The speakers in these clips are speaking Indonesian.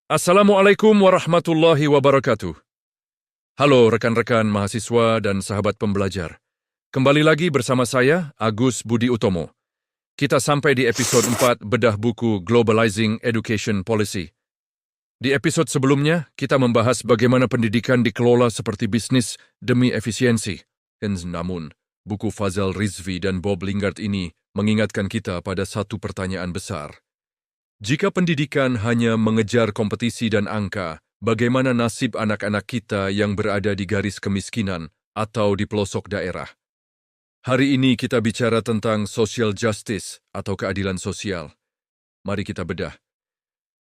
Assalamualaikum warahmatullahi wabarakatuh. Halo rekan-rekan mahasiswa dan sahabat pembelajar. Kembali lagi bersama saya, Agus Budi Utomo. Kita sampai di episode 4 bedah buku Globalizing Education Policy. Di episode sebelumnya, kita membahas bagaimana pendidikan dikelola seperti bisnis demi efisiensi. Namun, buku Fazal Rizvi dan Bob Lingard ini mengingatkan kita pada satu pertanyaan besar. Jika pendidikan hanya mengejar kompetisi dan angka, bagaimana nasib anak-anak kita yang berada di garis kemiskinan atau di pelosok daerah? Hari ini kita bicara tentang social justice atau keadilan sosial. Mari kita bedah.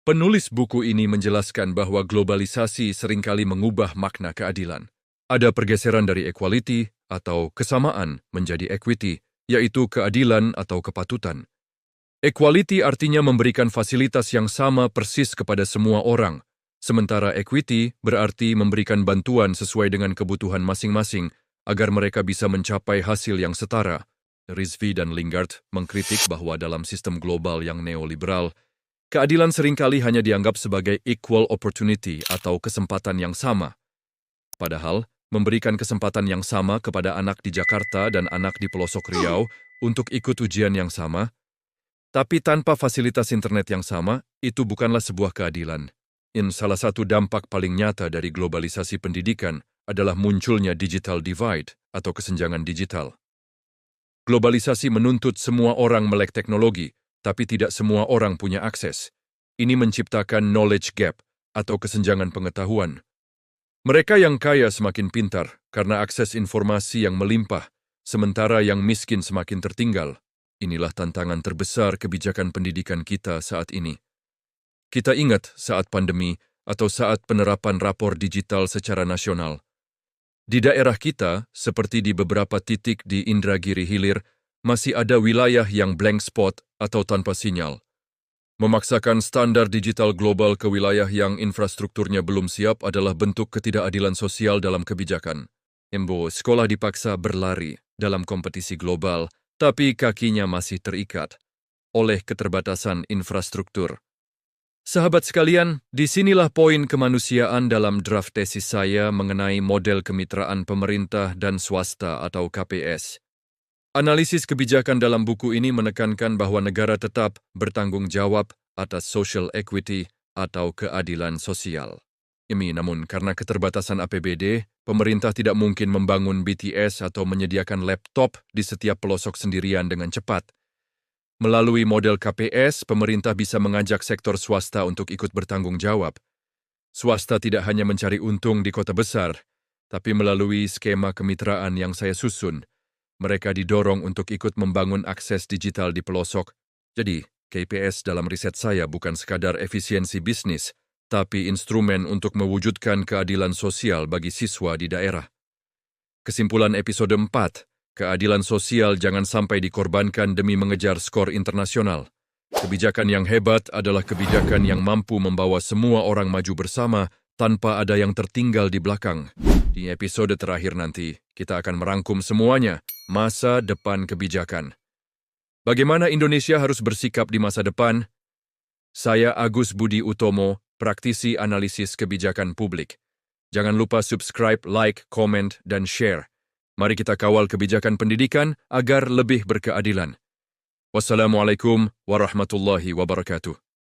Penulis buku ini menjelaskan bahwa globalisasi seringkali mengubah makna keadilan. Ada pergeseran dari equality atau kesamaan menjadi equity, yaitu keadilan atau kepatutan. Equality artinya memberikan fasilitas yang sama persis kepada semua orang, sementara equity berarti memberikan bantuan sesuai dengan kebutuhan masing-masing agar mereka bisa mencapai hasil yang setara. Rizvi dan Lingard mengkritik bahwa dalam sistem global yang neoliberal, keadilan seringkali hanya dianggap sebagai equal opportunity atau kesempatan yang sama. Padahal, memberikan kesempatan yang sama kepada anak di Jakarta dan anak di pelosok Riau untuk ikut ujian yang sama, tapi tanpa fasilitas internet yang sama, itu bukanlah sebuah keadilan. Salah satu dampak paling nyata dari globalisasi pendidikan adalah munculnya digital divide atau kesenjangan digital. Globalisasi menuntut semua orang melek teknologi, tapi tidak semua orang punya akses. Ini menciptakan knowledge gap atau kesenjangan pengetahuan. Mereka yang kaya semakin pintar karena akses informasi yang melimpah, sementara yang miskin semakin tertinggal. Inilah tantangan terbesar kebijakan pendidikan kita saat ini. Kita ingat saat pandemi atau saat penerapan rapor digital secara nasional. Di daerah kita, seperti di beberapa titik di Indragiri Hilir, masih ada wilayah yang blank spot atau tanpa sinyal. Memaksakan standar digital global ke wilayah yang infrastrukturnya belum siap adalah bentuk ketidakadilan sosial dalam kebijakan. Sekolah dipaksa berlari dalam kompetisi global, tapi kakinya masih terikat oleh keterbatasan infrastruktur. Sahabat sekalian, disinilah poin kemanusiaan dalam draft tesis saya mengenai model kemitraan pemerintah dan swasta atau KPS. Analisis kebijakan dalam buku ini menekankan bahwa negara tetap bertanggung jawab atas social equity atau keadilan sosial. Namun karena keterbatasan APBD, pemerintah tidak mungkin membangun BTS atau menyediakan laptop di setiap pelosok sendirian dengan cepat. Melalui model KPS, pemerintah bisa mengajak sektor swasta untuk ikut bertanggung jawab. Swasta tidak hanya mencari untung di kota besar, tapi melalui skema kemitraan yang saya susun, mereka didorong untuk ikut membangun akses digital di pelosok. Jadi, KPS dalam riset saya bukan sekadar efisiensi bisnis, tapi instrumen untuk mewujudkan keadilan sosial bagi siswa di daerah. Kesimpulan episode 4, keadilan sosial jangan sampai dikorbankan demi mengejar skor internasional. Kebijakan yang hebat adalah kebijakan yang mampu membawa semua orang maju bersama tanpa ada yang tertinggal di belakang. Di episode terakhir nanti, kita akan merangkum semuanya, masa depan kebijakan. Bagaimana Indonesia harus bersikap di masa depan? Saya Agus Budi Utomo, praktisi analisis kebijakan publik. Jangan lupa subscribe, like, komen, dan share. Mari kita kawal kebijakan pendidikan agar lebih berkeadilan. Wassalamualaikum warahmatullahi wabarakatuh.